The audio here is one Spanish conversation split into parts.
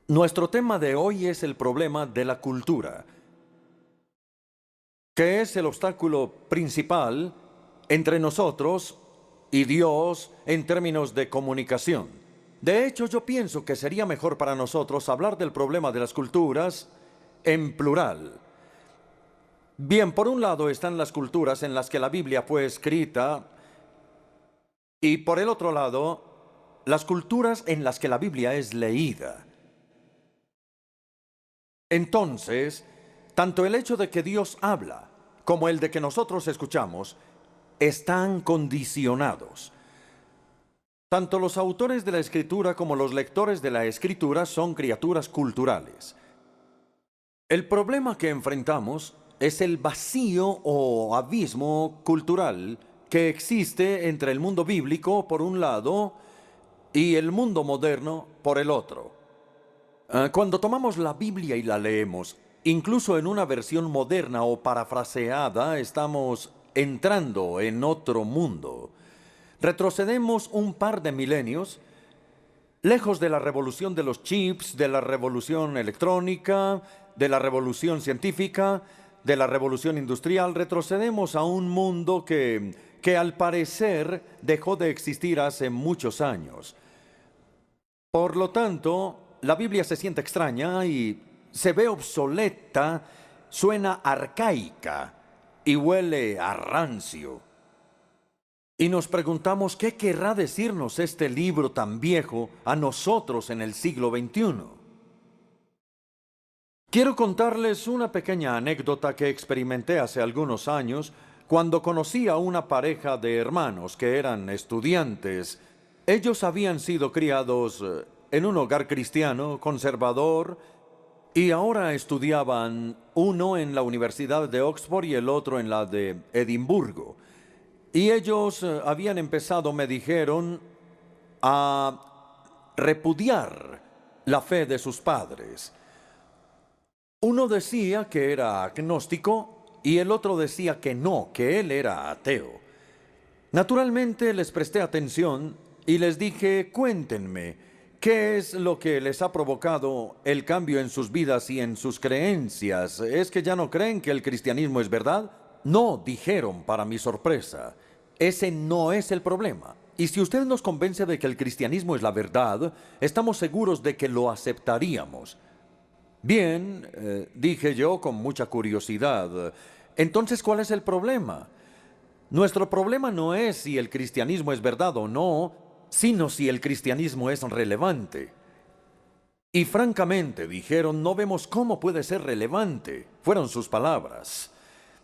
Nuestro tema de hoy es el problema de la cultura, que es el obstáculo principal entre nosotros y Dios en términos de comunicación. De hecho, yo pienso que sería mejor para nosotros hablar del problema de las culturas en plural. Bien, por un lado están las culturas en las que la Biblia fue escrita y por el otro lado, las culturas en las que la Biblia es leída. Entonces, tanto el hecho de que Dios habla como el de que nosotros escuchamos están condicionados. Tanto los autores de la Escritura como los lectores de la Escritura son criaturas culturales. El problema que enfrentamos es el vacío o abismo cultural que existe entre el mundo bíblico por un lado y el mundo moderno por el otro. Cuando tomamos la Biblia y la leemos, incluso en una versión moderna o parafraseada, estamos entrando en otro mundo. Retrocedemos un par de milenios, lejos de la revolución de los chips, de la revolución electrónica, de la revolución científica, de la revolución industrial. Retrocedemos a un mundo que al parecer dejó de existir hace muchos años. Por lo tanto, la Biblia se siente extraña y se ve obsoleta, suena arcaica y huele a rancio. Y nos preguntamos qué querrá decirnos este libro tan viejo a nosotros en el siglo XXI. Quiero contarles una pequeña anécdota que experimenté hace algunos años cuando conocí a una pareja de hermanos que eran estudiantes. Ellos habían sido criados en un hogar cristiano, conservador, y ahora estudiaban uno en la Universidad de Oxford y el otro en la de Edimburgo. Y ellos habían empezado, me dijeron, a repudiar la fe de sus padres. Uno decía que era agnóstico y el otro decía que no, que él era ateo. Naturalmente les presté atención y les dije, cuéntenme, ¿qué es lo que les ha provocado el cambio en sus vidas y en sus creencias? ¿Es que ya no creen que el cristianismo es verdad? No, dijeron para mi sorpresa. Ese no es el problema. Y si usted nos convence de que el cristianismo es la verdad, estamos seguros de que lo aceptaríamos. Bien, dije yo con mucha curiosidad. Entonces, ¿cuál es el problema? Nuestro problema no es si el cristianismo es verdad o no, sino si el cristianismo es relevante. Y francamente, dijeron, no vemos cómo puede ser relevante. Fueron sus palabras.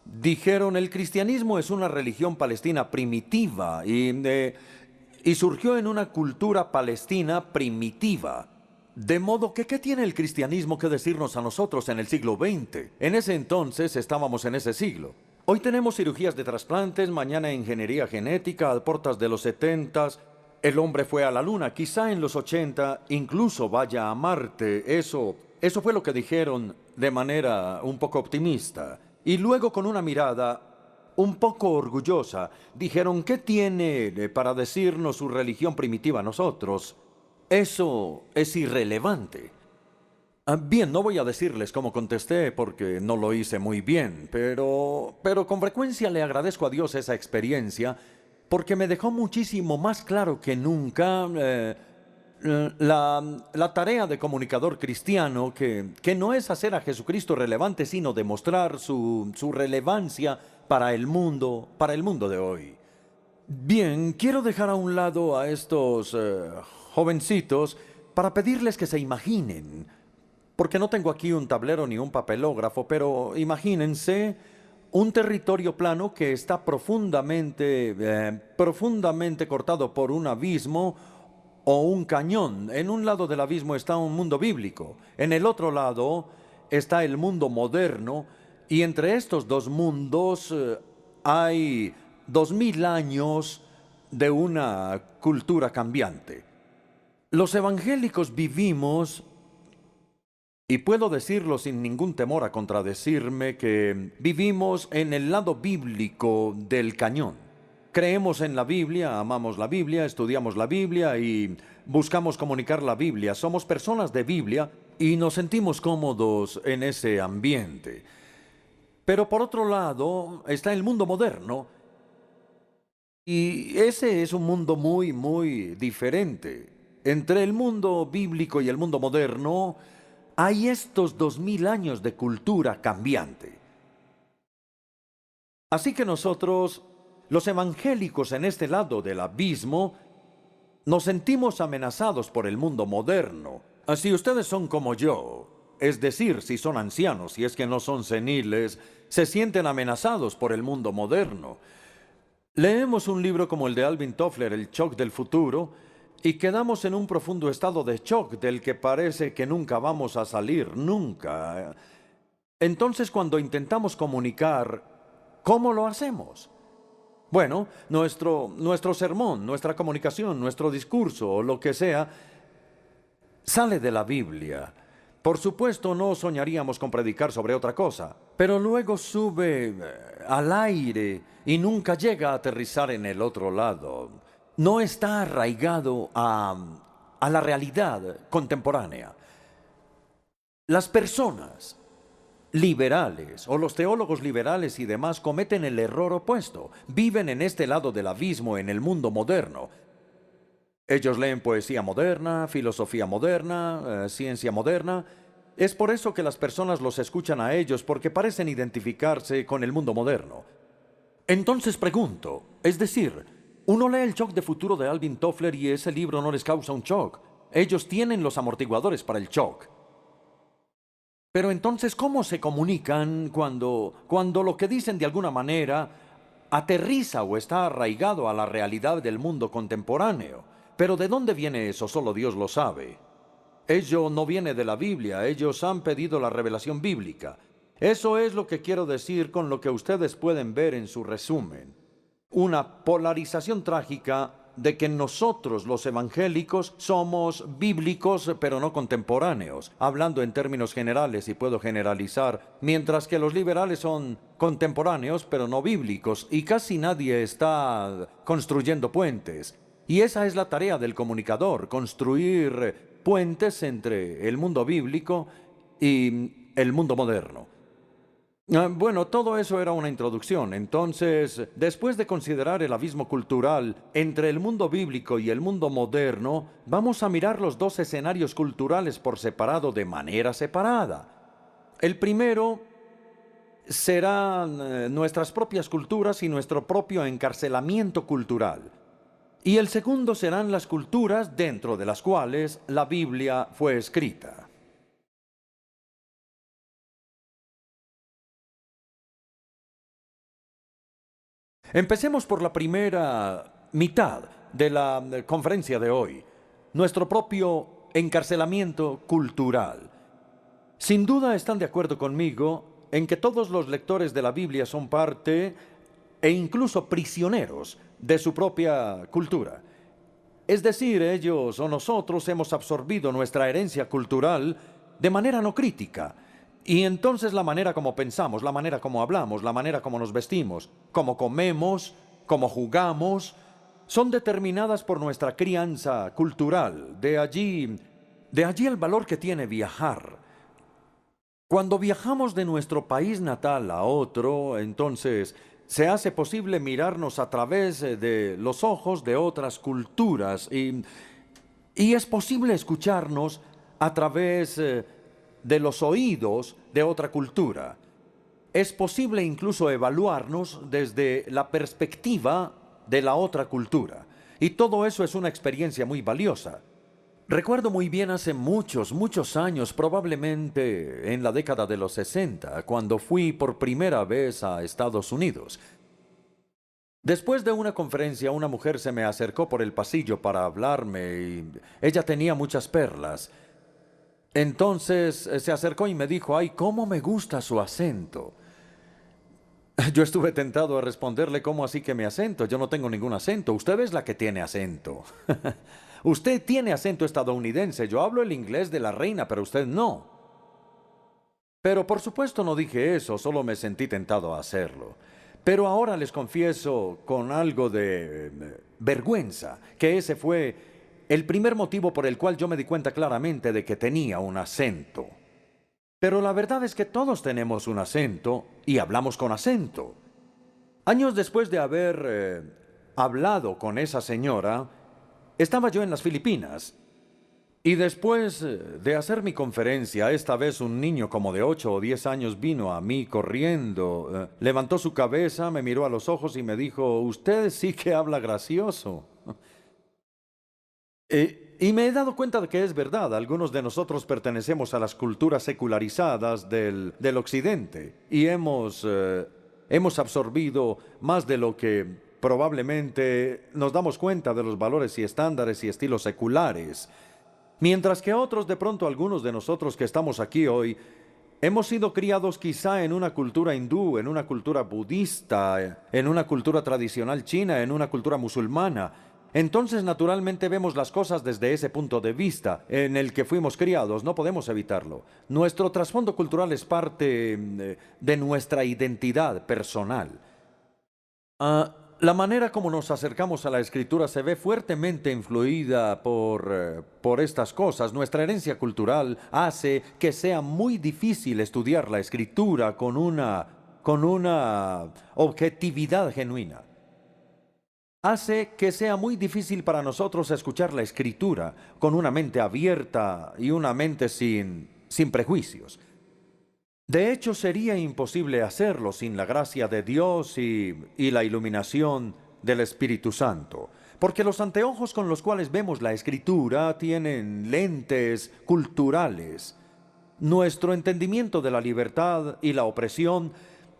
Dijeron, el cristianismo es una religión palestina primitiva y surgió en una cultura palestina primitiva. De modo que, ¿qué tiene el cristianismo que decirnos a nosotros en el siglo XX? En ese entonces estábamos en ese siglo. Hoy tenemos cirugías de trasplantes, mañana ingeniería genética, a puertas de los 70s. El hombre fue a la luna, quizá en los 80 incluso vaya a Marte. Eso fue lo que dijeron de manera un poco optimista. Y luego con una mirada un poco orgullosa, dijeron, ¿qué tiene para decirnos su religión primitiva a nosotros? Eso es irrelevante. Bien, no voy a decirles cómo contesté porque no lo hice muy bien, pero con frecuencia le agradezco a Dios esa experiencia porque me dejó muchísimo más claro que nunca la tarea de comunicador cristiano, que no es hacer a Jesucristo relevante, sino demostrar su relevancia para el mundo de hoy. Bien, quiero dejar a un lado a estos jovencitos para pedirles que se imaginen, porque no tengo aquí un tablero ni un papelógrafo, pero imagínense un territorio plano que está profundamente cortado por un abismo o un cañón. En un lado del abismo está un mundo bíblico, en el otro lado está el mundo moderno, y entre estos dos mundos hay 2000 años de una cultura cambiante. Los evangélicos vivimos, y puedo decirlo sin ningún temor a contradecirme, que vivimos en el lado bíblico del cañón. Creemos en la Biblia, amamos la Biblia, estudiamos la Biblia y buscamos comunicar la Biblia. Somos personas de Biblia, y nos sentimos cómodos en ese ambiente. Pero por otro lado está el mundo moderno, y ese es un mundo muy, muy diferente. Entre el mundo bíblico y el mundo moderno hay estos 2000 años de cultura cambiante. Así que nosotros, los evangélicos en este lado del abismo, nos sentimos amenazados por el mundo moderno. Si ustedes son como yo, es decir, si son ancianos, si es que no son seniles, se sienten amenazados por el mundo moderno. Leemos un libro como el de Alvin Toffler, El shock del futuro, y quedamos en un profundo estado de shock del que parece que nunca vamos a salir, nunca. Entonces, cuando intentamos comunicar, ¿cómo lo hacemos? Bueno, nuestro sermón, nuestra comunicación, nuestro discurso o lo que sea, sale de la Biblia. Por supuesto, no soñaríamos con predicar sobre otra cosa, pero luego sube al aire y nunca llega a aterrizar en el otro lado. No está arraigado a la realidad contemporánea. Las personas liberales o los teólogos liberales y demás cometen el error opuesto. Viven en este lado del abismo en el mundo moderno. Ellos leen poesía moderna, filosofía moderna, ciencia moderna. Es por eso que las personas los escuchan a ellos, porque parecen identificarse con el mundo moderno. Entonces pregunto, es decir, uno lee el shock de futuro de Alvin Toffler y ese libro no les causa un shock. Ellos tienen los amortiguadores para el shock. Pero entonces, ¿cómo se comunican cuando lo que dicen de alguna manera aterriza o está arraigado a la realidad del mundo contemporáneo? Pero ¿de dónde viene eso? Solo Dios lo sabe. Ello no viene de la Biblia, ellos han pedido la revelación bíblica. Eso es lo que quiero decir con lo que ustedes pueden ver en su resumen. Una polarización trágica de que nosotros, los evangélicos, somos bíblicos pero no contemporáneos, hablando en términos generales y puedo generalizar, mientras que los liberales son contemporáneos pero no bíblicos y casi nadie está construyendo puentes. Y esa es la tarea del comunicador, construir puentes entre el mundo bíblico y el mundo moderno. Bueno, todo eso era una introducción. Entonces, después de considerar el abismo cultural entre el mundo bíblico y el mundo moderno, vamos a mirar los dos escenarios culturales por separado de manera separada. El primero serán nuestras propias culturas y nuestro propio encarcelamiento cultural. Y el segundo serán las culturas dentro de las cuales la Biblia fue escrita. Empecemos por la primera mitad de la conferencia de hoy, nuestro propio encarcelamiento cultural. Sin duda están de acuerdo conmigo en que todos los lectores de la Biblia son parte e incluso prisioneros de su propia cultura. Es decir, ellos o nosotros hemos absorbido nuestra herencia cultural de manera no crítica. Y entonces la manera como pensamos, la manera como hablamos, la manera como nos vestimos, cómo comemos, cómo jugamos, son determinadas por nuestra crianza cultural. De allí el valor que tiene viajar. Cuando viajamos de nuestro país natal a otro, entonces se hace posible mirarnos a través de los ojos de otras culturas y es posible escucharnos a través de los oídos de otra cultura. Es posible incluso evaluarnos desde la perspectiva de la otra cultura. Y todo eso es una experiencia muy valiosa. Recuerdo muy bien hace muchos años, probablemente en la década de los 60, cuando fui por primera vez a Estados Unidos. Después de una conferencia, una mujer se me acercó por el pasillo para hablarme y ella tenía muchas perlas. Entonces se acercó y me dijo, ¡ay, cómo me gusta su acento! Yo estuve tentado a responderle, ¿cómo así que mi acento? Yo no tengo ningún acento, usted es la que tiene acento. Usted tiene acento estadounidense, yo hablo el inglés de la reina, pero usted no. Pero por supuesto no dije eso, solo me sentí tentado a hacerlo. Pero ahora les confieso con algo de vergüenza que ese fue el primer motivo por el cual yo me di cuenta claramente de que tenía un acento. Pero la verdad es que todos tenemos un acento y hablamos con acento. Años después de haber hablado con esa señora, estaba yo en las Filipinas. Y después de hacer mi conferencia, esta vez un niño como de 8 o 10 años vino a mí corriendo, levantó su cabeza, me miró a los ojos y me dijo, «Usted sí que habla gracioso». Y me he dado cuenta de que es verdad. Algunos de nosotros pertenecemos a las culturas secularizadas del Occidente y hemos absorbido más de lo que probablemente nos damos cuenta de los valores y estándares y estilos seculares. Mientras que otros, de pronto algunos de nosotros que estamos aquí hoy, hemos sido criados quizá en una cultura hindú, en una cultura budista, en una cultura tradicional china, en una cultura musulmana. Entonces, naturalmente, vemos las cosas desde ese punto de vista en el que fuimos criados. No podemos evitarlo. Nuestro trasfondo cultural es parte de nuestra identidad personal. La manera como nos acercamos a la Escritura se ve fuertemente influida por estas cosas. Nuestra herencia cultural hace que sea muy difícil estudiar la Escritura con una objetividad genuina. Hace que sea muy difícil para nosotros escuchar la Escritura con una mente abierta y una mente sin prejuicios. De hecho, sería imposible hacerlo sin la gracia de Dios y la iluminación del Espíritu Santo, porque los anteojos con los cuales vemos la Escritura tienen lentes culturales. Nuestro entendimiento de la libertad y la opresión,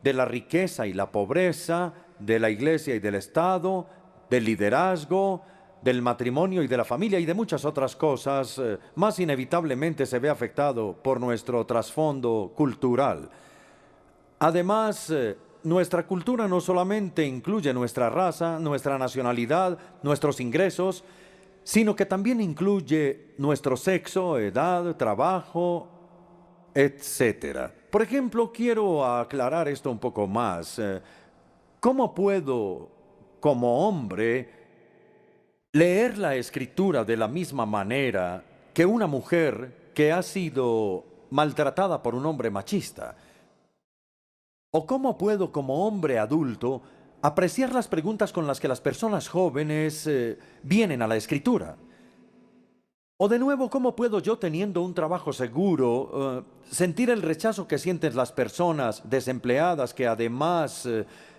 de la riqueza y la pobreza, de la iglesia y del Estado, del liderazgo, del matrimonio y de la familia y de muchas otras cosas, más inevitablemente se ve afectado por nuestro trasfondo cultural. Además, nuestra cultura no solamente incluye nuestra raza, nuestra nacionalidad, nuestros ingresos, sino que también incluye nuestro sexo, edad, trabajo, etc. Por ejemplo, quiero aclarar esto un poco más. ¿Cómo puedo, como hombre, leer la Escritura de la misma manera que una mujer que ha sido maltratada por un hombre machista? ¿O cómo puedo, como hombre adulto, apreciar las preguntas con las que las personas jóvenes vienen a la Escritura? O de nuevo, ¿cómo puedo yo, teniendo un trabajo seguro, sentir el rechazo que sienten las personas desempleadas que además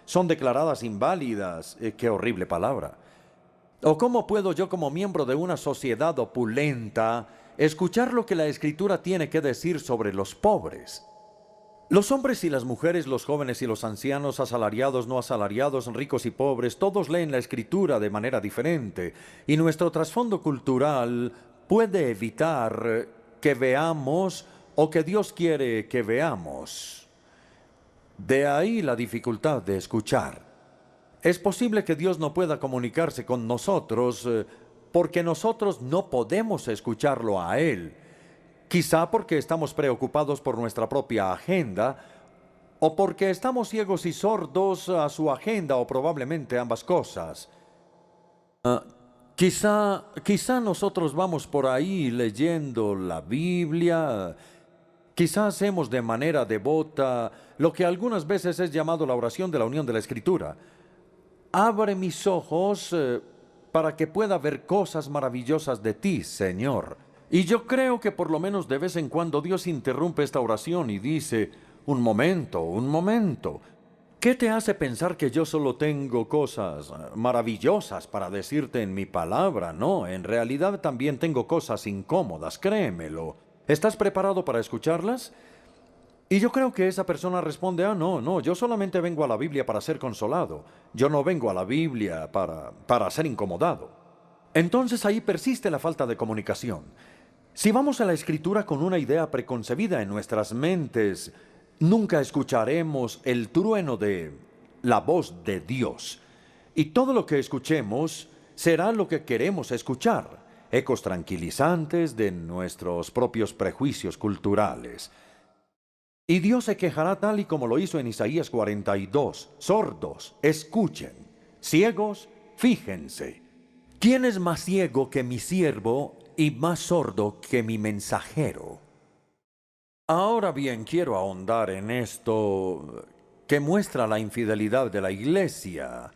son declaradas inválidas? ¡Qué horrible palabra! ¿O cómo puedo yo, como miembro de una sociedad opulenta, escuchar lo que la Escritura tiene que decir sobre los pobres? Los hombres y las mujeres, los jóvenes y los ancianos, asalariados, no asalariados, ricos y pobres, todos leen la Escritura de manera diferente, y nuestro trasfondo cultural puede evitar que veamos o que Dios quiere que veamos. De ahí la dificultad de escuchar. Es posible que Dios no pueda comunicarse con nosotros porque nosotros no podemos escucharlo a Él. Quizá porque estamos preocupados por nuestra propia agenda o porque estamos ciegos y sordos a su agenda o probablemente ambas cosas. Quizá nosotros vamos por ahí leyendo la Biblia. Quizá hacemos de manera devota lo que algunas veces es llamado la oración de la unión de la Escritura. Abre mis ojos para que pueda ver cosas maravillosas de ti, Señor. Y yo creo que por lo menos de vez en cuando Dios interrumpe esta oración y dice, un momento. ¿Qué te hace pensar que yo solo tengo cosas maravillosas para decirte en mi palabra? No, en realidad también tengo cosas incómodas, créemelo. ¿Estás preparado para escucharlas? Y yo creo que esa persona responde, no, yo solamente vengo a la Biblia para ser consolado. Yo no vengo a la Biblia para ser incomodado. Entonces ahí persiste la falta de comunicación. Si vamos a la Escritura con una idea preconcebida en nuestras mentes, nunca escucharemos el trueno de la voz de Dios. Y todo lo que escuchemos será lo que queremos escuchar, ecos tranquilizantes de nuestros propios prejuicios culturales. Y Dios se quejará tal y como lo hizo en Isaías 42. Sordos, escuchen. Ciegos, fíjense. ¿Quién es más ciego que mi siervo y más sordo que mi mensajero? Ahora bien, quiero ahondar en esto que muestra la infidelidad de la iglesia.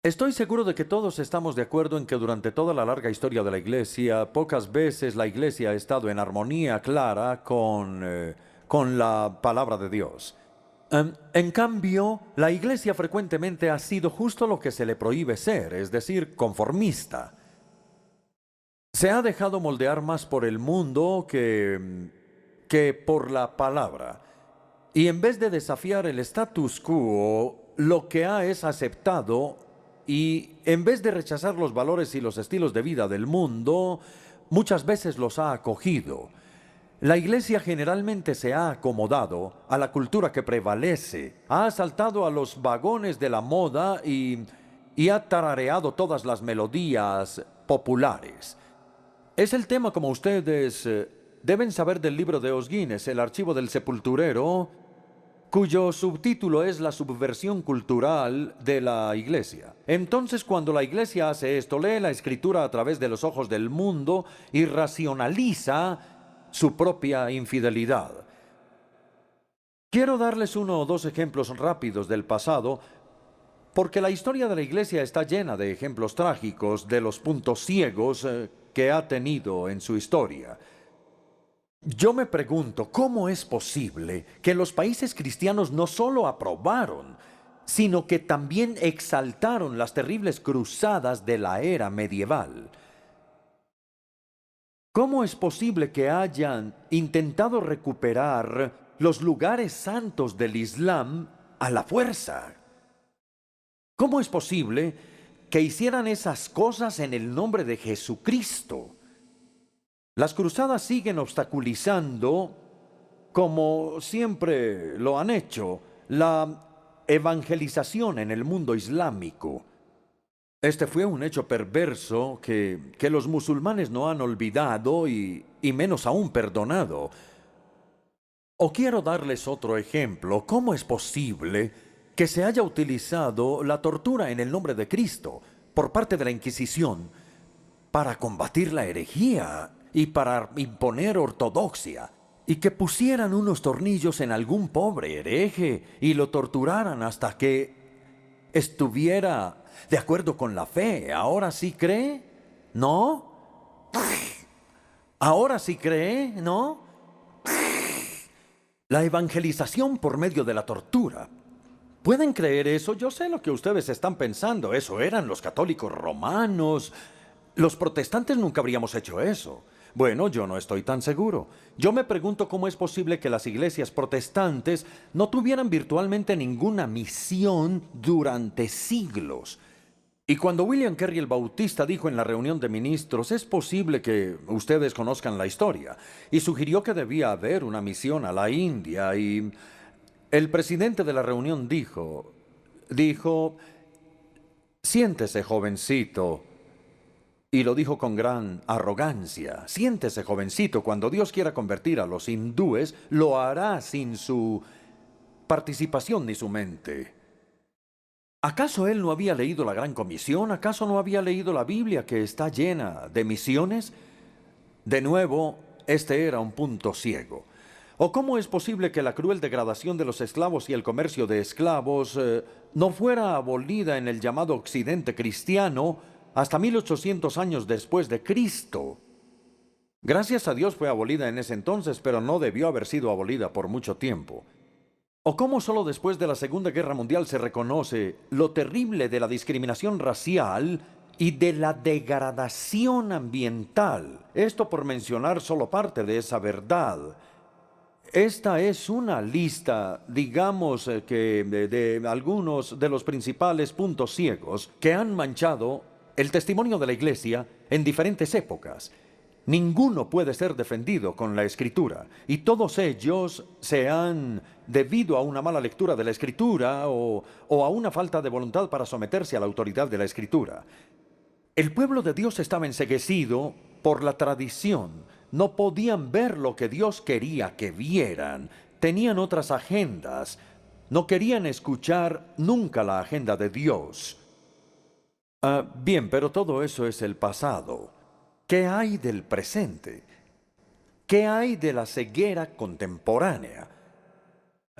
Estoy seguro de que todos estamos de acuerdo en que durante toda la larga historia de la iglesia, pocas veces la iglesia ha estado en armonía clara con la palabra de Dios. En cambio, la iglesia frecuentemente ha sido justo lo que se le prohíbe ser, es decir, conformista. Se ha dejado moldear más por el mundo que por la palabra. Y en vez de desafiar el status quo, lo que ha es aceptado, y en vez de rechazar los valores y los estilos de vida del mundo, muchas veces los ha acogido. La iglesia generalmente se ha acomodado a la cultura que prevalece, ha saltado a los vagones de la moda y ha tarareado todas las melodías populares. Es el tema, como ustedes deben saber, del libro de Os Guinness, El archivo del sepulturero, cuyo subtítulo es La subversión cultural de la iglesia. Entonces, cuando la iglesia hace esto, lee la escritura a través de los ojos del mundo y racionaliza su propia infidelidad. Quiero darles uno o dos ejemplos rápidos del pasado, porque la historia de la iglesia está llena de ejemplos trágicos de los puntos ciegos que ha tenido en su historia. Yo me pregunto, ¿cómo es posible que los países cristianos no solo aprobaron, sino que también exaltaron las terribles cruzadas de la era medieval? ¿Cómo es posible que hayan intentado recuperar los lugares santos del Islam a la fuerza? ¿Cómo es posible que hicieran esas cosas en el nombre de Jesucristo? Las cruzadas siguen obstaculizando, como siempre lo han hecho, la evangelización en el mundo islámico. Este fue un hecho perverso que los musulmanes no han olvidado y menos aún perdonado. O quiero darles otro ejemplo. ¿Cómo es posible que se haya utilizado la tortura en el nombre de Cristo por parte de la Inquisición para combatir la herejía y para imponer ortodoxia, y que pusieran unos tornillos en algún pobre hereje y lo torturaran hasta que estuviera de acuerdo con la fe? ¿Ahora sí cree? ¿No? ¿Ahora sí cree? ¿No? La evangelización por medio de la tortura. ¿Pueden creer eso? Yo sé lo que ustedes están pensando. Eso eran los católicos romanos. Los protestantes nunca habríamos hecho eso. Bueno, yo no estoy tan seguro. Yo me pregunto cómo es posible que las iglesias protestantes no tuvieran virtualmente ninguna misión durante siglos. Y cuando William Carey el Bautista dijo en la reunión de ministros, es posible que ustedes conozcan la historia, y sugirió que debía haber una misión a la India, y el presidente de la reunión dijo, siéntese, jovencito. Y lo dijo con gran arrogancia. Siéntese, jovencito, cuando Dios quiera convertir a los hindúes, lo hará sin su participación ni su mente. ¿Acaso él no había leído la Gran Comisión? ¿Acaso no había leído la Biblia, que está llena de misiones? De nuevo, este era un punto ciego. ¿O cómo es posible que la cruel degradación de los esclavos y el comercio de esclavos no fuera abolida en el llamado Occidente cristiano hasta 1800 años después de Cristo? Gracias a Dios fue abolida en ese entonces, pero no debió haber sido abolida por mucho tiempo. ¿O cómo solo después de la Segunda Guerra Mundial se reconoce lo terrible de la discriminación racial y de la degradación ambiental? Esto por mencionar solo parte de esa verdad. Esta es una lista, digamos, de algunos de los principales puntos ciegos que han manchado el testimonio de la Iglesia en diferentes épocas. Ninguno puede ser defendido con la Escritura, y todos ellos se han debido a una mala lectura de la Escritura o a una falta de voluntad para someterse a la autoridad de la Escritura. El pueblo de Dios estaba enceguecido por la tradición. No podían ver lo que Dios quería que vieran. Tenían otras agendas. No querían escuchar nunca la agenda de Dios. Bien, pero todo eso es el pasado. ¿Qué hay del presente? ¿Qué hay de la ceguera contemporánea?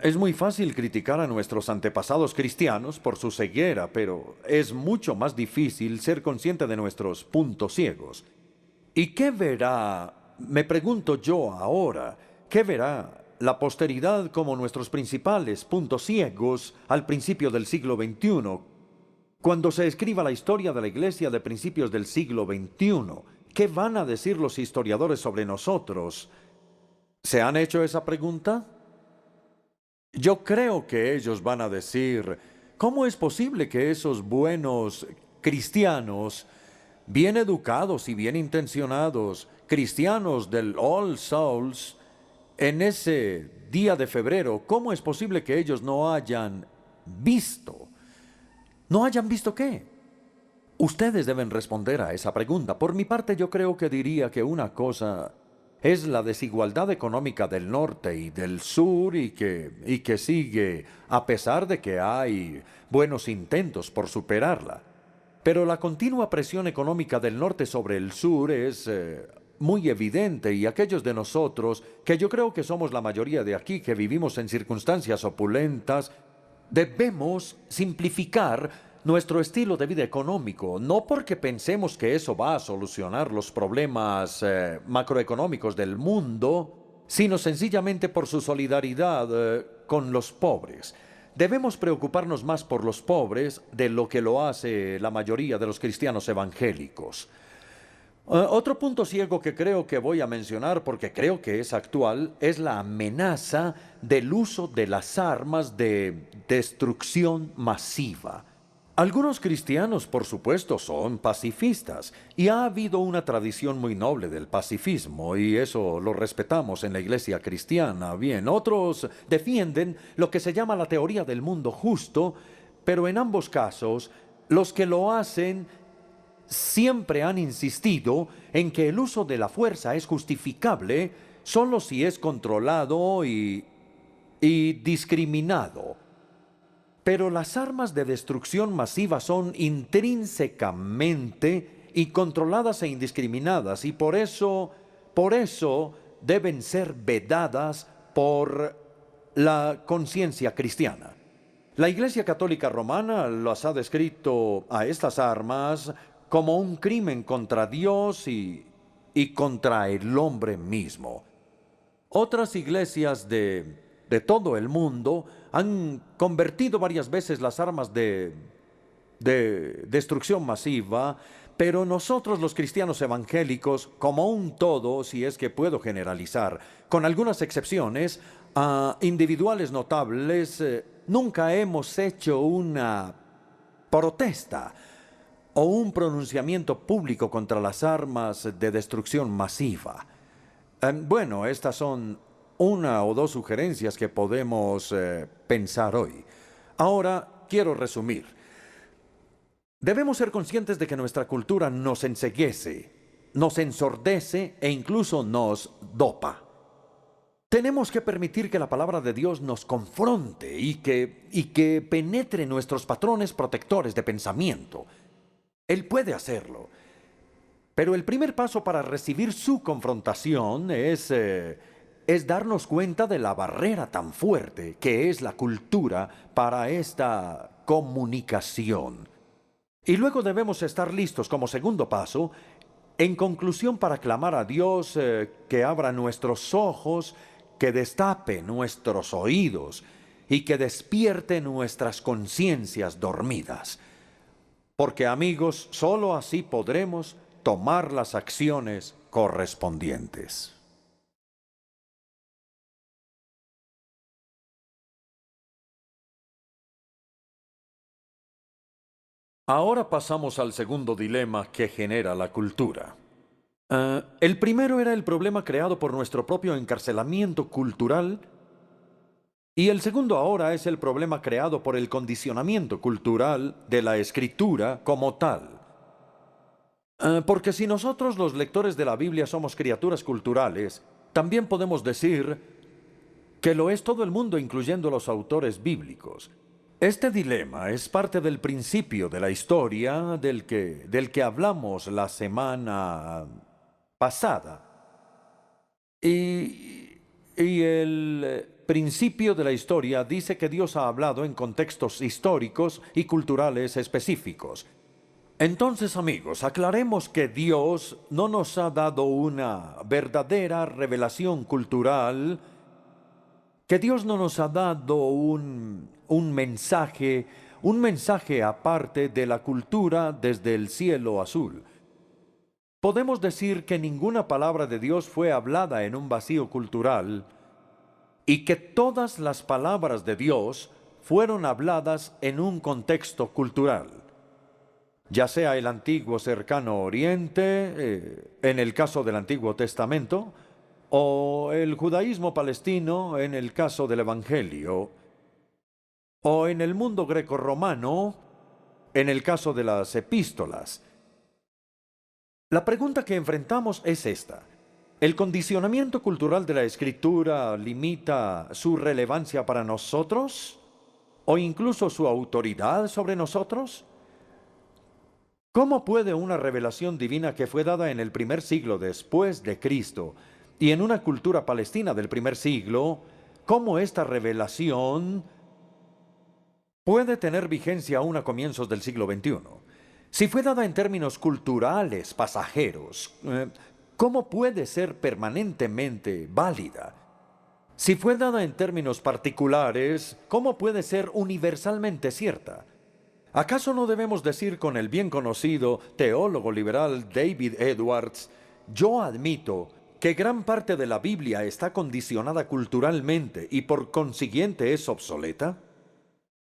Es muy fácil criticar a nuestros antepasados cristianos por su ceguera, pero es mucho más difícil ser consciente de nuestros puntos ciegos. ¿Y qué verá, me pregunto yo ahora, qué verá la posteridad como nuestros principales puntos ciegos al principio del siglo XXI? Cuando se escriba la historia de la Iglesia de principios del siglo XXI, ¿qué van a decir los historiadores sobre nosotros? ¿Se han hecho esa pregunta? Yo creo que ellos van a decir, ¿cómo es posible que esos buenos cristianos, bien educados y bien intencionados, cristianos del All Souls, en ese día de febrero, cómo es posible que ellos no hayan visto? ¿No hayan visto qué? Ustedes deben responder a esa pregunta. Por mi parte, yo creo que diría que una cosa es la desigualdad económica del norte y del sur y que sigue, a pesar de que hay buenos intentos por superarla. Pero la continua presión económica del norte sobre el sur es muy evidente, y aquellos de nosotros, que yo creo que somos la mayoría de aquí, que vivimos en circunstancias opulentas, debemos simplificar nuestro estilo de vida económico, no porque pensemos que eso va a solucionar los problemas macroeconómicos del mundo, sino sencillamente por su solidaridad con los pobres. Debemos preocuparnos más por los pobres de lo que lo hace la mayoría de los cristianos evangélicos. Otro punto ciego que creo que voy a mencionar, porque creo que es actual, es la amenaza del uso de las armas de destrucción masiva. Algunos cristianos, por supuesto, son pacifistas, y ha habido una tradición muy noble del pacifismo, y eso lo respetamos en la iglesia cristiana. Bien, otros defienden lo que se llama la teoría del mundo justo, pero en ambos casos, los que lo hacen siempre han insistido en que el uso de la fuerza es justificable solo si es controlado y discriminado. Pero las armas de destrucción masiva son intrínsecamente incontroladas e indiscriminadas, y por eso deben ser vedadas por la conciencia cristiana. La Iglesia Católica Romana las ha descrito a estas armas como un crimen contra Dios y contra el hombre mismo. Otras iglesias de todo el mundo han convertido varias veces las armas de destrucción masiva, pero nosotros los cristianos evangélicos, como un todo, si es que puedo generalizar, con algunas excepciones, individuales notables, nunca hemos hecho una protesta o un pronunciamiento público contra las armas de destrucción masiva. Bueno, estas son una o dos sugerencias que podemos pensar hoy. Ahora, quiero resumir. Debemos ser conscientes de que nuestra cultura nos enceguece, nos ensordece e incluso nos dopa. Tenemos que permitir que la palabra de Dios nos confronte y que penetre nuestros patrones protectores de pensamiento. Él puede hacerlo. Pero el primer paso para recibir su confrontación es darnos cuenta de la barrera tan fuerte que es la cultura para esta comunicación. Y luego debemos estar listos como segundo paso, en conclusión, para clamar a Dios que abra nuestros ojos, que destape nuestros oídos y que despierte nuestras conciencias dormidas. Porque, amigos, solo así podremos tomar las acciones correspondientes. Ahora pasamos al segundo dilema que genera la cultura. El primero era el problema creado por nuestro propio encarcelamiento cultural, y el segundo ahora es el problema creado por el condicionamiento cultural de la escritura como tal. Porque si nosotros los lectores de la Biblia somos criaturas culturales, también podemos decir que lo es todo el mundo, incluyendo los autores bíblicos. Este dilema es parte del principio de la historia del que hablamos la semana pasada. Y el principio de la historia dice que Dios ha hablado en contextos históricos y culturales específicos. Entonces, amigos, aclaremos que Dios no nos ha dado una verdadera revelación cultural, que Dios no nos ha dado un mensaje aparte de la cultura desde el cielo azul. Podemos decir que ninguna palabra de Dios fue hablada en un vacío cultural y que todas las palabras de Dios fueron habladas en un contexto cultural. Ya sea el antiguo cercano oriente, en el caso del Antiguo Testamento, o el judaísmo palestino en el caso del Evangelio, o en el mundo grecorromano en el caso de las epístolas. La pregunta que enfrentamos es esta. ¿El condicionamiento cultural de la Escritura limita su relevancia para nosotros? ¿O incluso su autoridad sobre nosotros? ¿Cómo puede una revelación divina que fue dada en el primer siglo después de Cristo y en una cultura palestina del primer siglo, cómo esta revelación puede tener vigencia aún a comienzos del siglo XXI? Si fue dada en términos culturales pasajeros, ¿cómo puede ser permanentemente válida? Si fue dada en términos particulares, ¿cómo puede ser universalmente cierta? ¿Acaso no debemos decir con el bien conocido teólogo liberal David Edwards: yo admito que gran parte de la Biblia está condicionada culturalmente y por consiguiente es obsoleta?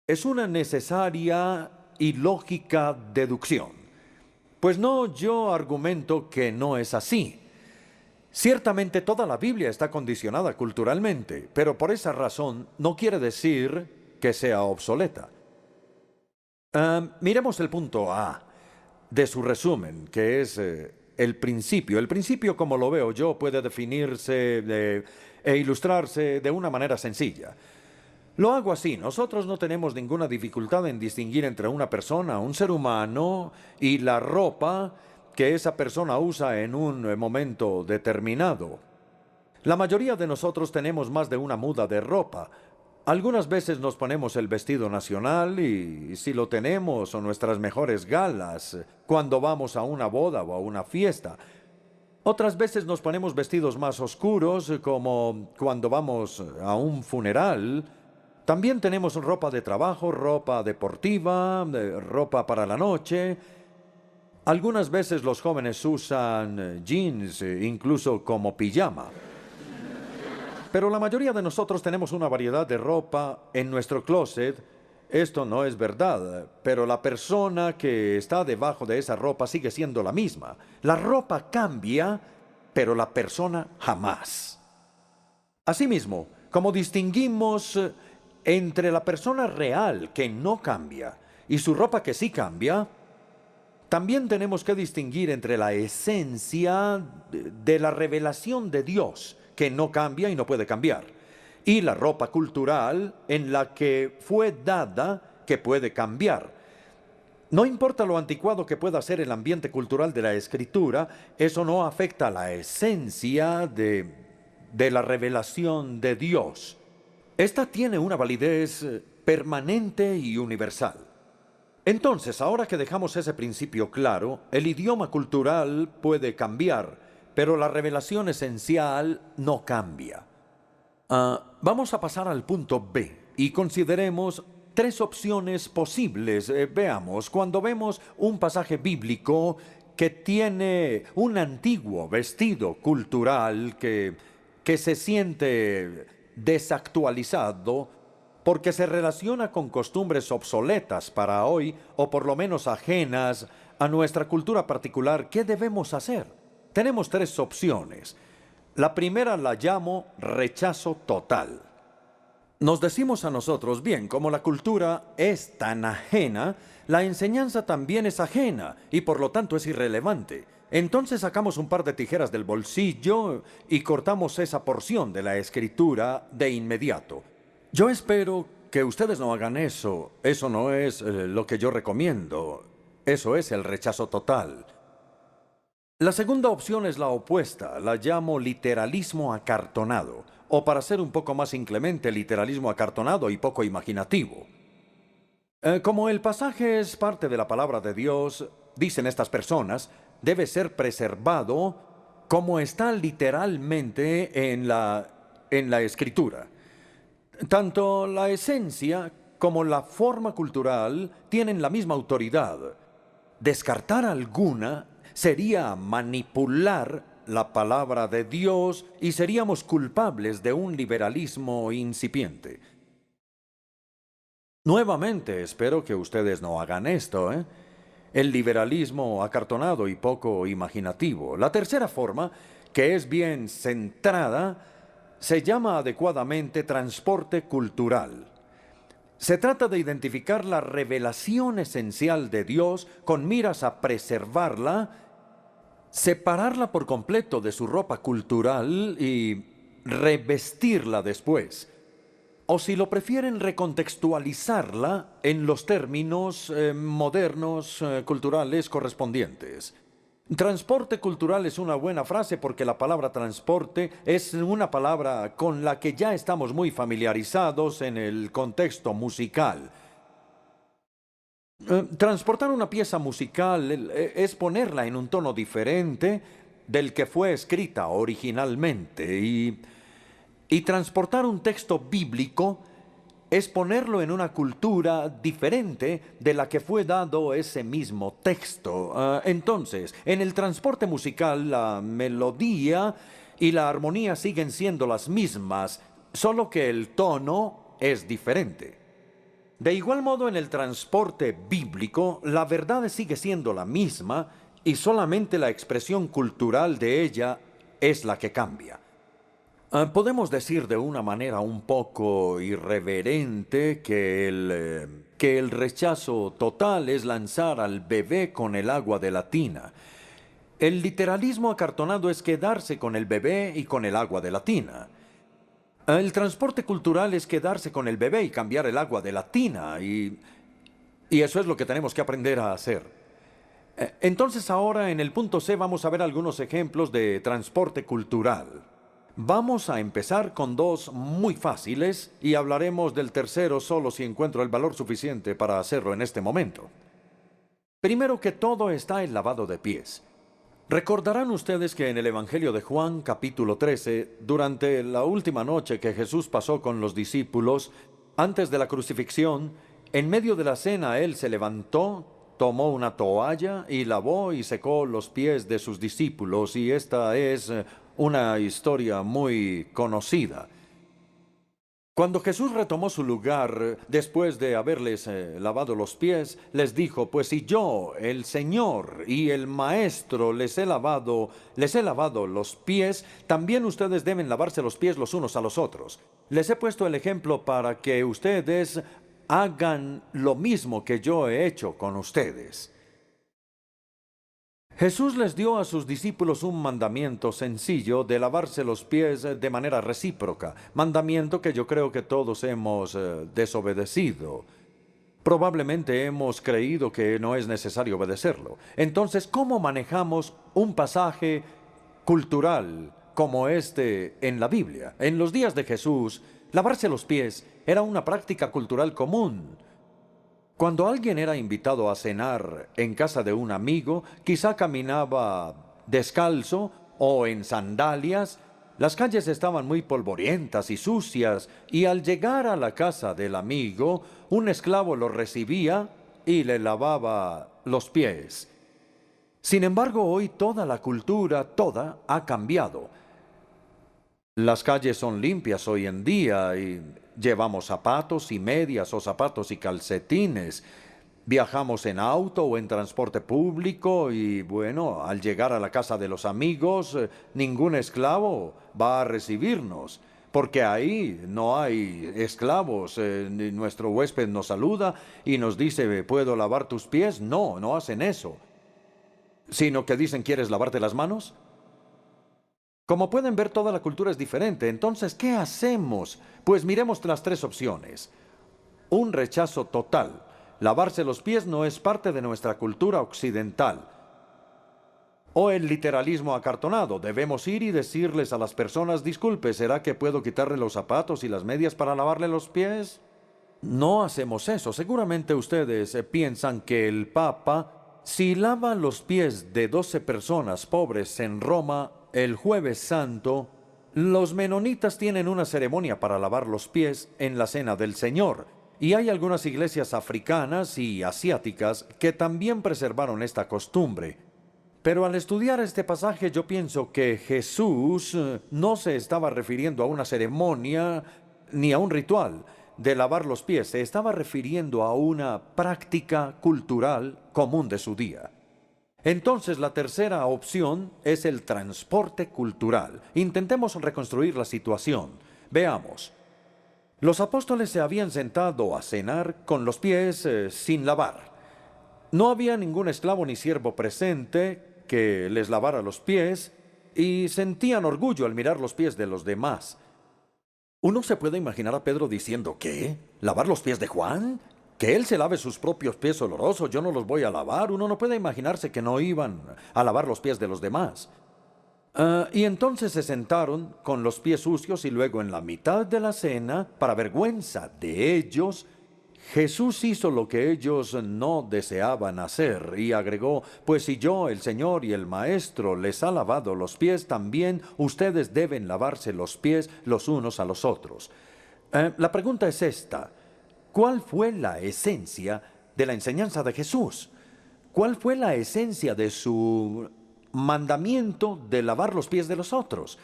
Es una necesaria y lógica deducción. Pues no, yo argumento que no es así. Ciertamente toda la Biblia está condicionada culturalmente, pero por esa razón no quiere decir que sea obsoleta. Miremos el punto A de su resumen, que es el principio. El principio, como lo veo yo, puede definirse e ilustrarse de una manera sencilla. Lo hago así. Nosotros no tenemos ninguna dificultad en distinguir entre una persona, un ser humano, y la ropa que esa persona usa en un momento determinado. La mayoría de nosotros tenemos más de una muda de ropa. Algunas veces nos ponemos el vestido nacional y si lo tenemos, o nuestras mejores galas, cuando vamos a una boda o a una fiesta. Otras veces nos ponemos vestidos más oscuros, como cuando vamos a un funeral. También tenemos ropa de trabajo, ropa deportiva, ropa para la noche. Algunas veces los jóvenes usan jeans, incluso como pijama. Pero la mayoría de nosotros tenemos una variedad de ropa en nuestro closet. Esto no es verdad, pero la persona que está debajo de esa ropa sigue siendo la misma. La ropa cambia, pero la persona jamás. Asimismo, como distinguimos entre la persona real que no cambia y su ropa que sí cambia, también tenemos que distinguir entre la esencia de la revelación de Dios, que no cambia y no puede cambiar, y la ropa cultural en la que fue dada, que puede cambiar. No importa lo anticuado que pueda ser el ambiente cultural de la Escritura, eso no afecta a la esencia de la revelación de Dios. Esta tiene una validez permanente y universal. Entonces, ahora que dejamos ese principio claro, el idioma cultural puede cambiar, pero la revelación esencial no cambia. Vamos a pasar al punto B y consideremos tres opciones posibles. Veamos, cuando vemos un pasaje bíblico que tiene un antiguo vestido cultural que se siente desactualizado porque se relaciona con costumbres obsoletas para hoy o por lo menos ajenas a nuestra cultura particular, ¿qué debemos hacer? Tenemos tres opciones. La primera la llamo rechazo total. Nos decimos a nosotros, bien, como la cultura es tan ajena, la enseñanza también es ajena y por lo tanto es irrelevante. Entonces sacamos un par de tijeras del bolsillo y cortamos esa porción de la Escritura de inmediato. Yo espero que ustedes no hagan eso. Eso no es lo que yo recomiendo. Eso es el rechazo total. La segunda opción es la opuesta. La llamo literalismo acartonado. O para ser un poco más inclemente, literalismo acartonado y poco imaginativo. Como el pasaje es parte de la palabra de Dios, dicen estas personas, debe ser preservado como está literalmente en la Escritura. Tanto la esencia como la forma cultural tienen la misma autoridad. Descartar alguna sería manipular la palabra de Dios y seríamos culpables de un liberalismo incipiente. Nuevamente, espero que ustedes no hagan esto, ¿eh? El liberalismo acartonado y poco imaginativo. La tercera forma, que es bien centrada, se llama adecuadamente transporte cultural. Se trata de identificar la revelación esencial de Dios con miras a preservarla, separarla por completo de su ropa cultural y revestirla después. O si lo prefieren, recontextualizarla en los términos modernos, culturales correspondientes. Transporte cultural es una buena frase porque la palabra transporte es una palabra con la que ya estamos muy familiarizados en el contexto musical. Transportar una pieza musical es ponerla en un tono diferente del que fue escrita originalmente y transportar un texto bíblico es ponerlo en una cultura diferente de la que fue dado ese mismo texto. Entonces, en el transporte musical, la melodía y la armonía siguen siendo las mismas, solo que el tono es diferente. De igual modo, en el transporte bíblico, la verdad sigue siendo la misma y solamente la expresión cultural de ella es la que cambia. Podemos decir de una manera un poco irreverente que el rechazo total es lanzar al bebé con el agua de la tina. El literalismo acartonado es quedarse con el bebé y con el agua de la tina. El transporte cultural es quedarse con el bebé y cambiar el agua de la tina, y eso es lo que tenemos que aprender a hacer. Entonces ahora en el punto C vamos a ver algunos ejemplos de transporte cultural. Vamos a empezar con dos muy fáciles y hablaremos del tercero solo si encuentro el valor suficiente para hacerlo en este momento. Primero que todo está el lavado de pies. Recordarán ustedes que en el Evangelio de Juan, capítulo 13, durante la última noche que Jesús pasó con los discípulos, antes de la crucifixión, en medio de la cena Él se levantó, tomó una toalla y lavó y secó los pies de sus discípulos, y esta es una historia muy conocida. Cuando Jesús retomó su lugar, después de haberles lavado los pies, les dijo, pues si yo, el Señor y el Maestro, les he lavado los pies, también ustedes deben lavarse los pies los unos a los otros. Les he puesto el ejemplo para que ustedes hagan lo mismo que yo he hecho con ustedes. Jesús les dio a sus discípulos un mandamiento sencillo de lavarse los pies de manera recíproca, mandamiento que yo creo que todos hemos desobedecido. Probablemente hemos creído que no es necesario obedecerlo. Entonces, ¿cómo manejamos un pasaje cultural como este en la Biblia? En los días de Jesús, lavarse los pies era una práctica cultural común. Cuando alguien era invitado a cenar en casa de un amigo, quizá caminaba descalzo o en sandalias. Las calles estaban muy polvorientas y sucias, y al llegar a la casa del amigo, un esclavo lo recibía y le lavaba los pies. Sin embargo, hoy toda la cultura, toda, ha cambiado. Las calles son limpias hoy en día y llevamos zapatos y medias o zapatos y calcetines. Viajamos en auto o en transporte público y, bueno, al llegar a la casa de los amigos, ningún esclavo va a recibirnos, porque ahí no hay esclavos. Nuestro huésped nos saluda y nos dice, ¿puedo lavar tus pies? No, no hacen eso. Sino que dicen, ¿quieres lavarte las manos? Como pueden ver, toda la cultura es diferente. Entonces, ¿qué hacemos? Pues miremos las tres opciones. un rechazo total. Lavarse los pies no es parte de nuestra cultura occidental. O el literalismo acartonado. Debemos ir y decirles a las personas, disculpe, ¿será que puedo quitarle los zapatos y las medias para lavarle los pies? No hacemos eso. Seguramente ustedes piensan que el Papa, si lava los pies de 12 personas pobres en Roma el Jueves Santo, los menonitas tienen una ceremonia para lavar los pies en la Cena del Señor. Y hay algunas iglesias africanas y asiáticas que también preservaron esta costumbre. Pero al estudiar este pasaje yo pienso que Jesús no se estaba refiriendo a una ceremonia ni a un ritual de lavar los pies. Se estaba refiriendo a una práctica cultural común de su día. Entonces la tercera opción es el transporte cultural. Intentemos reconstruir la situación. Veamos. Los apóstoles se habían sentado a cenar con los pies sin lavar. No había ningún esclavo ni siervo presente que les lavara los pies y sentían orgullo al mirar los pies de los demás. Uno se puede imaginar a Pedro diciendo, ¿qué? ¿Lavar los pies de Juan? ¿Que él se lave sus propios pies olorosos? Yo no los voy a lavar. Uno no puede imaginarse que no iban a lavar los pies de los demás. Y entonces se sentaron con los pies sucios y luego en la mitad de la cena, para vergüenza de ellos, Jesús hizo lo que ellos no deseaban hacer y agregó, pues si yo, el Señor y el Maestro, les ha lavado los pies, también ustedes deben lavarse los pies los unos a los otros. La pregunta es esta, ¿cuál fue la esencia de la enseñanza de Jesús? ¿Cuál fue la esencia de su mandamiento de lavar los pies de los otros?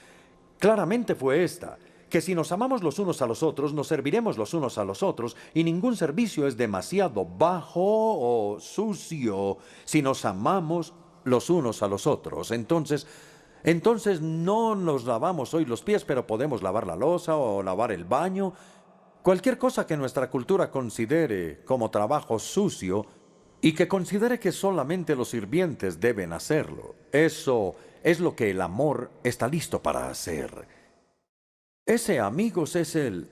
Claramente fue esta, que si nos amamos los unos a los otros, nos serviremos los unos a los otros, y ningún servicio es demasiado bajo o sucio si nos amamos los unos a los otros. Entonces no nos lavamos hoy los pies, pero podemos lavar la loza o lavar el baño. Cualquier cosa que nuestra cultura considere como trabajo sucio y que considere que solamente los sirvientes deben hacerlo. Eso es lo que el amor está listo para hacer. Ese, amigos, es el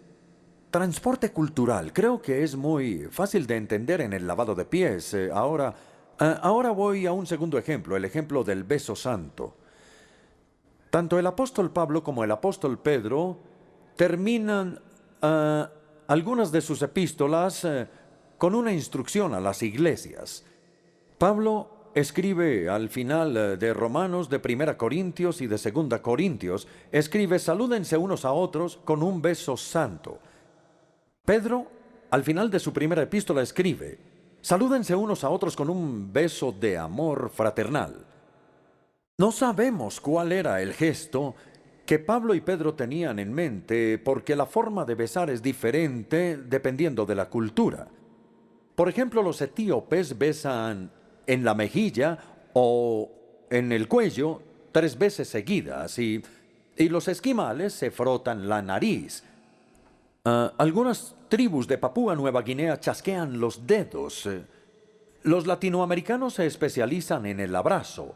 transporte cultural. Creo que es muy fácil de entender en el lavado de pies. Ahora voy a un segundo ejemplo, el ejemplo del beso santo. Tanto el apóstol Pablo como el apóstol Pedro terminan algunas de sus epístolas con una instrucción a las iglesias. Pablo escribe al final de Romanos, de 1 Corintios y de 2 Corintios, escribe, salúdense unos a otros con un beso santo. Pedro, al final de su primera epístola, escribe, salúdense unos a otros con un beso de amor fraternal. No sabemos cuál era el gesto que Pablo y Pedro tenían en mente, porque la forma de besar es diferente dependiendo de la cultura. Por ejemplo, los etíopes besan en la mejilla o en el cuello 3 veces seguidas y los esquimales se frotan la nariz. Algunas tribus de Papúa Nueva Guinea chasquean los dedos. Los latinoamericanos se especializan en el abrazo.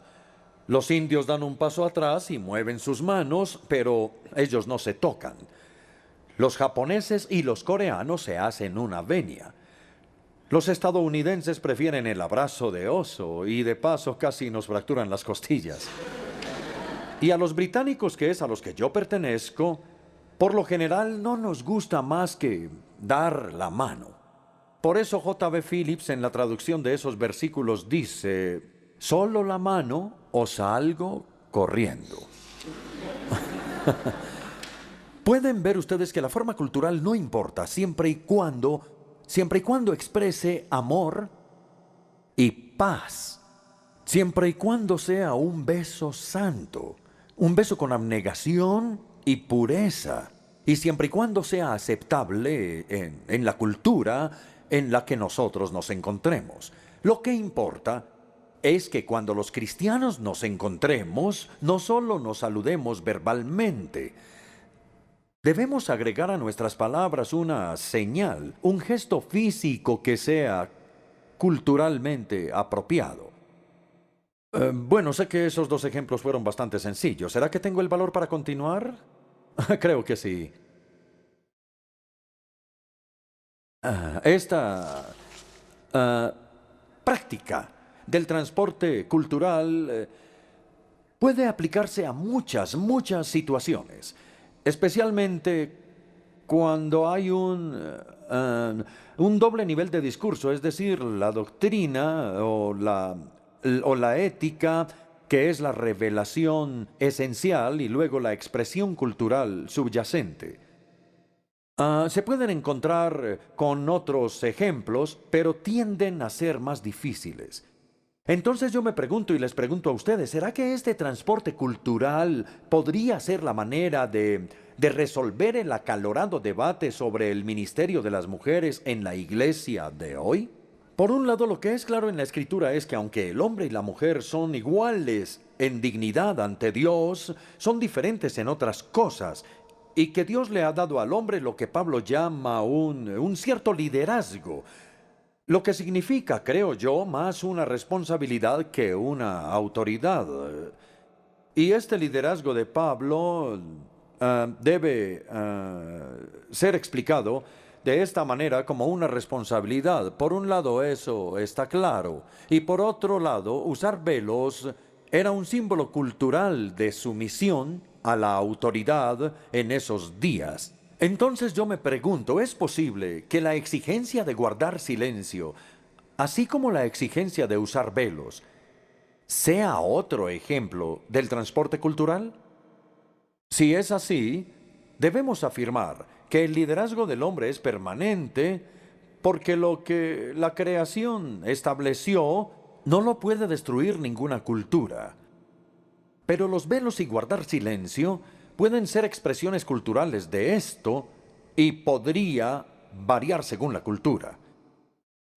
Los indios dan un paso atrás y mueven sus manos, pero ellos no se tocan. Los japoneses y los coreanos se hacen una venia. Los estadounidenses prefieren el abrazo de oso y de paso casi nos fracturan las costillas. Y a los británicos, que es a los que yo pertenezco, por lo general no nos gusta más que dar la mano. Por eso J.B. Phillips en la traducción de esos versículos dice, solo la mano o salgo corriendo. Pueden ver ustedes que la forma cultural no importa siempre y cuando exprese amor y paz, siempre y cuando sea un beso santo, un beso con abnegación y pureza, y siempre y cuando sea aceptable en la cultura en la que nosotros nos encontremos. Lo que importa es que cuando los cristianos nos encontremos, no solo nos saludemos verbalmente. Debemos agregar a nuestras palabras una señal, un gesto físico que sea culturalmente apropiado. Bueno, sé que esos 2 ejemplos fueron bastante sencillos. ¿Será que tengo el valor para continuar? Creo que sí. Esta ah, práctica del transporte cultural puede aplicarse a muchas situaciones, especialmente cuando hay un doble nivel de discurso, es decir, la doctrina o la ética, que es la revelación esencial, y luego la expresión cultural subyacente. Se pueden encontrar con otros ejemplos, pero tienden a ser más difíciles. Entonces yo me pregunto y les pregunto a ustedes, ¿será que este transporte cultural podría ser la manera de resolver el acalorado debate sobre el ministerio de las mujeres en la iglesia de hoy? Por un lado, lo que es claro en la Escritura es que aunque el hombre y la mujer son iguales en dignidad ante Dios, son diferentes en otras cosas, y que Dios le ha dado al hombre lo que Pablo llama un cierto liderazgo, lo que significa, creo yo, más una responsabilidad que una autoridad. Y este liderazgo de Pablo debe ser explicado de esta manera como una responsabilidad. Por un lado, eso está claro. Y por otro lado, usar velos era un símbolo cultural de sumisión a la autoridad en esos días. Entonces yo me pregunto, ¿es posible que la exigencia de guardar silencio, así como la exigencia de usar velos, sea otro ejemplo del transporte cultural? Si es así, debemos afirmar que el liderazgo del hombre es permanente porque lo que la creación estableció no lo puede destruir ninguna cultura. Pero los velos y guardar silencio pueden ser expresiones culturales de esto y podría variar según la cultura.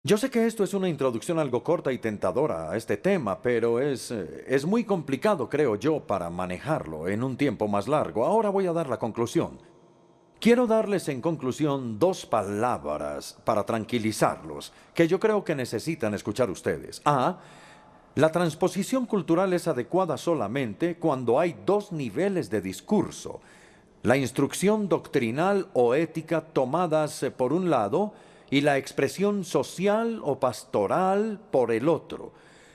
Yo sé que esto es una introducción algo corta y tentadora a este tema, pero es muy complicado, creo yo, para manejarlo en un tiempo más largo. Ahora voy a dar la conclusión. Quiero darles en conclusión dos palabras para tranquilizarlos, que yo creo que necesitan escuchar ustedes. A. La transposición cultural es adecuada solamente cuando hay dos niveles de discurso. La instrucción doctrinal o ética tomadas por un lado y la expresión social o pastoral por el otro.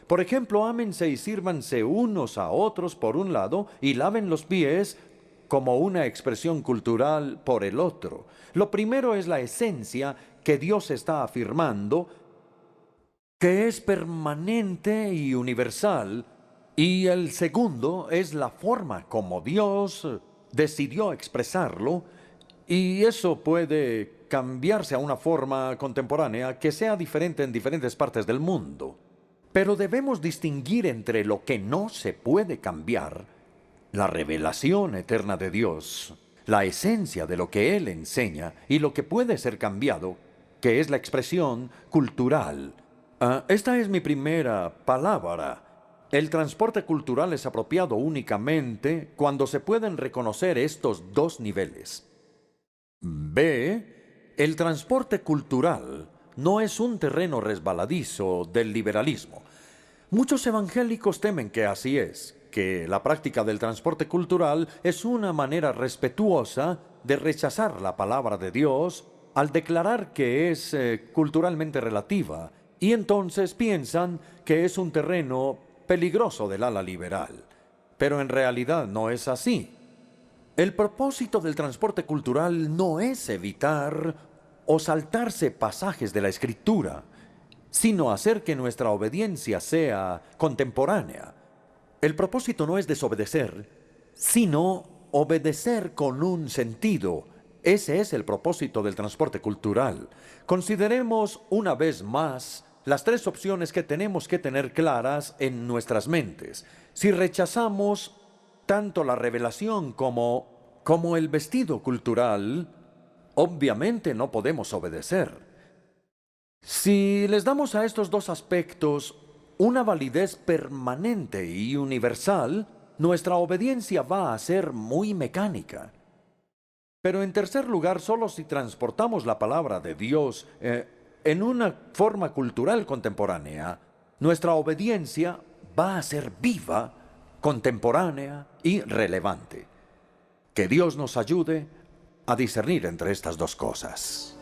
Por ejemplo, ámense y sírvanse unos a otros por un lado y laven los pies como una expresión cultural por el otro. Lo primero es la esencia que Dios está afirmando, que es permanente y universal, y el segundo es la forma como Dios decidió expresarlo, y eso puede cambiarse a una forma contemporánea que sea diferente en diferentes partes del mundo. Pero debemos distinguir entre lo que no se puede cambiar, la revelación eterna de Dios, la esencia de lo que Él enseña, y lo que puede ser cambiado, que es la expresión cultural. Esta es mi primera palabra. El transporte cultural es apropiado únicamente cuando se pueden reconocer estos dos niveles. B. El transporte cultural no es un terreno resbaladizo del liberalismo. Muchos evangélicos temen que así es, que la práctica del transporte cultural es una manera respetuosa de rechazar la palabra de Dios al declarar que es culturalmente relativa, y entonces piensan que es un terreno peligroso del ala liberal. Pero en realidad no es así. El propósito del transporte cultural no es evitar o saltarse pasajes de la Escritura, sino hacer que nuestra obediencia sea contemporánea. El propósito no es desobedecer, sino obedecer con un sentido. Ese es el propósito del transporte cultural. Consideremos una vez más las tres opciones que tenemos que tener claras en nuestras mentes. Si rechazamos tanto la revelación como el vestido cultural, obviamente no podemos obedecer. Si les damos a estos dos aspectos una validez permanente y universal, nuestra obediencia va a ser muy mecánica. Pero en tercer lugar, solo si transportamos la palabra de Dios en una forma cultural contemporánea, nuestra obediencia va a ser viva, contemporánea y relevante. Que Dios nos ayude a discernir entre estas dos cosas.